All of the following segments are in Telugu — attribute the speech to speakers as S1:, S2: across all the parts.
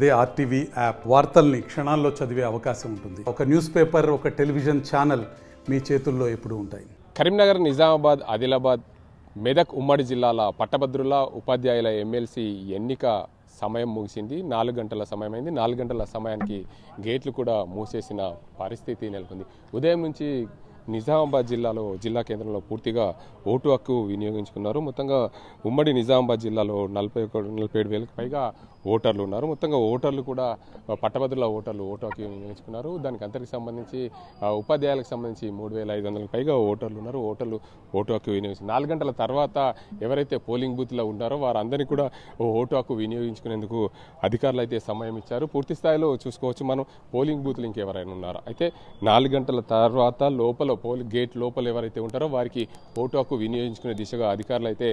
S1: అదే ఆర్టీవీ యాప్ వార్తల్ని క్షణాల్లో చదివే అవకాశం ఉంటుంది. ఒక న్యూస్ పేపర్, ఒక టెలివిజన్ ఛానల్ మీ చేతుల్లో ఎప్పుడూ ఉంటాయి.
S2: కరీంనగర్, నిజామాబాద్, ఆదిలాబాద్, మెదక్ ఉమ్మడి జిల్లాల పట్టభద్రుల ఉపాధ్యాయుల ఎమ్మెల్సీ ఎన్నిక సమయం ముగిసింది. 4 గంటల సమయమైంది. 4 గంటల సమయానికి గేట్లు కూడా మూసేసిన పరిస్థితి నెలకొంది. ఉదయం నుంచి నిజామాబాద్ జిల్లా కేంద్రంలో పూర్తిగా ఓటు హక్కు వినియోగించుకున్నారు. మొత్తంగా ఉమ్మడి నిజామాబాద్ జిల్లాలో 47,000కు పైగా ఓటర్లు ఉన్నారు. మొత్తంగా ఓటర్లు కూడా పట్టభద్రుల ఓటర్లు ఓటు హక్కు వినియోగించుకున్నారు. దానికి అందరికి సంబంధించి ఉపాధ్యాయులకు సంబంధించి 3,500కు పైగా ఓటర్లు ఉన్నారు. ఓటు హక్కు వినియోగించారు. 4 గంటల తర్వాత ఎవరైతే పోలింగ్ బూత్లో ఉన్నారో వారందరినీ కూడా ఓటు హక్కు వినియోగించుకునేందుకు అధికారులు అయితే సమయం ఇచ్చారు. పూర్తి స్థాయిలో చూసుకోవచ్చు మనం పోలింగ్ బూత్లు ఇంకెవరైనా ఉన్నారో. అయితే 4 గంటల తర్వాత పోలింగ్ గేట్ లోపల ఎవరైతే ఉంటారో వారికి ఓటు హక్కు వినియోగించుకునే దిశగా అధికారులు అయితే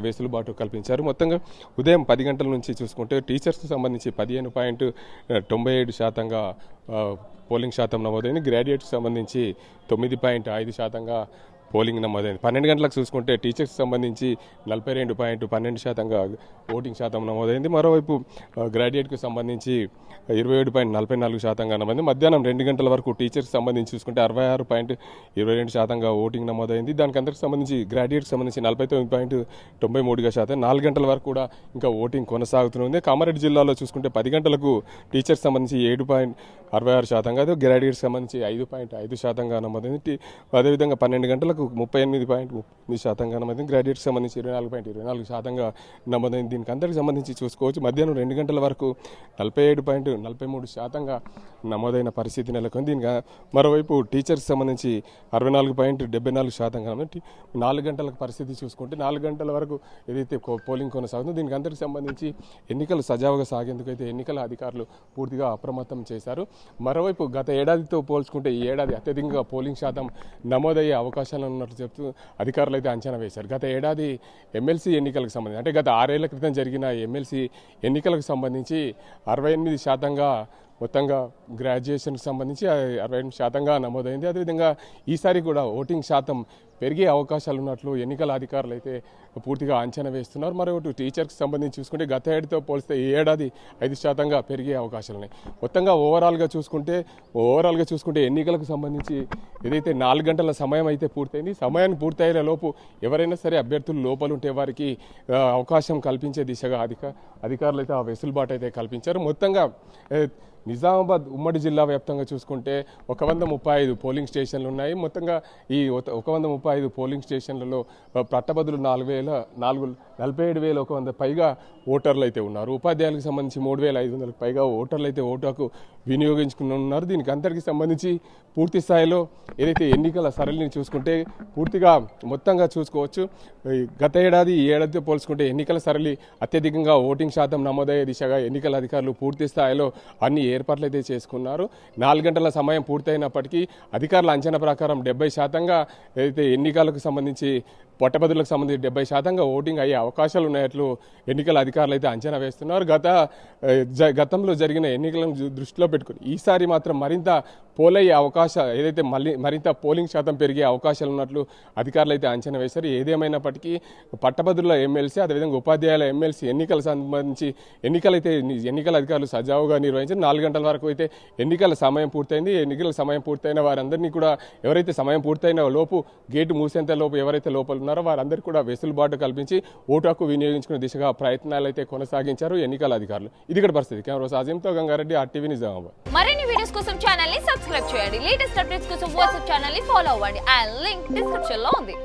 S2: వెసులుబాటు కల్పించారు. మొత్తంగా ఉదయం 10 గంటల నుంచి చూసుకుంటే టీచర్స్కి సంబంధించి 15.97% పోలింగ్ శాతం నమోదైంది. గ్రాడ్యుయేట్కి సంబంధించి 9.5% పోలింగ్ నమోదైంది. 12 గంటలకు చూసుకుంటే టీచర్స్కి సంబంధించి 42.12% ఓటింగ్ శాతం నమోదైంది. మరోవైపు గ్రాడ్యుయేట్కి సంబంధించి 27.44% నమోదైంది. మధ్యాహ్నం 2 గంటల వరకు టీచర్స్కి సంబంధించి చూసుకుంటే 66.22% ఓటింగ్ నమోదైంది. దానికి అందరికి సంబంధించి గ్రాడ్యుయేట్కి సంబంధించి 49.93%. 4 గంటల వరకు కూడా ఇంకా ఓటింగ్ కొనసాగుతుంది. కామారెడ్డి జిల్లాలో చూసుకుంటే 10 గంటలకు టీచర్స్ సంబంధించి 7.66%, అదే గ్రాడ్యుయేట్స్ సంబంధించి 5.5% నమోదైంది. అదేవిధంగా 12 గంటలకు 38.9% నమోదైంది. గ్రాడ్యుయేట్స్ సంబంధించి 24.24% నమోదైంది. దీనికి అందరికి సంబంధించి చూసుకోవచ్చు. మధ్యాహ్నం 2 గంటల వరకు 47.43% నమోదైన పరిస్థితి నెలకొంది. దీనికి మరోవైపు టీచర్స్ సంబంధించి 64.74% నమోదు. 4 గంటల పరిస్థితి చూసుకుంటే 4 గంటల వరకు ఏదైతే పోలింగ్ కొనసాగుతుందో దీనికి అందరికి సంబంధించి ఎన్నికలు సజావుగా సాగేందుకు అయితే ఎన్నికల అధికారులు పూర్తిగా అప్రమత్తం చేశారు. మరోవైపు గత ఏడాదితో పోల్చుకుంటే ఈ ఏడాది అత్యధికంగా పోలింగ్ శాతం నమోదయ్యే అవకాశాలు ఉన్నట్లు చెప్తూ అధికారులు అయితే అంచనా వేశారు. గత ఏడాది ఎమ్మెల్సీ ఎన్నికలకు సంబంధించి అంటే గత 6 ఏళ్ల క్రితం జరిగిన ఎమ్మెల్సీ ఎన్నికలకు సంబంధించి 68% మొత్తంగా గ్రాడ్యుయేషన్కి సంబంధించి 68% నమోదైంది. అదేవిధంగా ఈసారి కూడా ఓటింగ్ శాతం పెరిగే అవకాశాలు ఉన్నట్లు ఎన్నికల అధికారులు అయితే పూర్తిగా అంచనా వేస్తున్నారు. మరొకటి టీచర్కి సంబంధించి చూసుకుంటే గత ఏడాదితో పోలిస్తే ఈ ఏడాది 5% పెరిగే అవకాశాలు ఉన్నాయి. మొత్తంగా ఓవరాల్గా చూసుకుంటే ఎన్నికలకు సంబంధించి ఏదైతే 4 గంటల సమయం అయితే పూర్తయింది. సమయాన్ని పూర్తయ్యే లోపు ఎవరైనా సరే అభ్యర్థులు లోపల ఉంటే వారికి అవకాశం కల్పించే దిశగా అధికారులు అయితే ఆ వెసులుబాటు అయితే కల్పించారు. మొత్తంగా నిజామాబాద్ ఉమ్మడి జిల్లా వ్యాప్తంగా చూసుకుంటే 135 పోలింగ్ స్టేషన్లు ఉన్నాయి. మొత్తంగా ఈ 135 పోలింగ్ స్టేషన్లలో పట్టభద్రులు 47,100 పైగా ఓటర్లు అయితే ఉన్నారు. ఉపాధ్యాయులకు సంబంధించి 3,500కు పైగా ఓటర్లు అయితే ఓటు హక్కు వినియోగించుకుని ఉన్నారు. దీనికి అందరికీ సంబంధించి పూర్తి స్థాయిలో ఏదైతే ఎన్నికల సరళిని చూసుకుంటే పూర్తిగా మొత్తంగా చూసుకోవచ్చు. గత ఏడాది ఈ ఏడాదితో పోల్చుకుంటే ఎన్నికల సరళి అత్యధికంగా ఓటింగ్ శాతం నమోదయ్యే దిశగా ఎన్నికల అధికారులు పూర్తి స్థాయిలో అన్ని ఏర్పాట్లు అయితే చేసుకున్నారు. 4 గంటల సమయం పూర్తయినప్పటికీ అధికారుల అంచనా ప్రకారం 70% ఏదైతే ఎన్నికలకు సంబంధించి పట్టభద్రులకు సంబంధించి 70% ఓటింగ్ అయ్యే అవకాశాలు ఉన్నట్లు ఎన్నికల అధికారులు అయితే అంచనా వేస్తున్నారు. గతంలో జరిగిన ఎన్నికలను దృష్టిలో పెట్టుకుని ఈసారి మాత్రం మరింత పోలయ్యే అవకాశాలు ఏదైతే మరింత పోలింగ్ శాతం పెరిగే అవకాశాలు ఉన్నట్లు అధికారులు అయితే అంచనా వేశారు. ఏదేమైనప్పటికీ పట్టభద్రుల ఎమ్మెల్సీ అదేవిధంగా ఉపాధ్యాయుల ఎమ్మెల్సీ ఎన్నికలకు సంబంధించి ఎన్నికల అధికారులు సజావుగా నిర్వహించారు. 4 గంటల వరకు అయితే ఎన్నికల సమయం పూర్తయింది. ఎన్నికల సమయం పూర్తయిన వారందరినీ కూడా ఎవరైతే సమయం పూర్తయిన లోపు గేటు మూసేంత లోపు ఎవరైతే లోపల ఉన్నారో వారందరికీ కూడా వెసులుబాటు కల్పించి ఓటు హక్కు వినియోగించుకునే దిశగా ప్రయత్నాలు అయితే కొనసాగించారు ఎన్నికల అధికారులు. ఇది ఇక్కడ పరిస్థితి. కెమెరా సాజింతో గంగారెడ్డి, ఆర్టీవీ నిజామాబాద్.
S3: మరిన్ని వీడియోస్ కోసం ఛానల్ ని సబ్స్క్రైబ్ చేయండి. లేటెస్ట్ అప్డేట్స్ కోసం వాట్సాప్ ఛానల్ ని ఫాలో అవ్వండి. ఆ లింక్ డిస్క్రిప్షన్ లో ఉంది.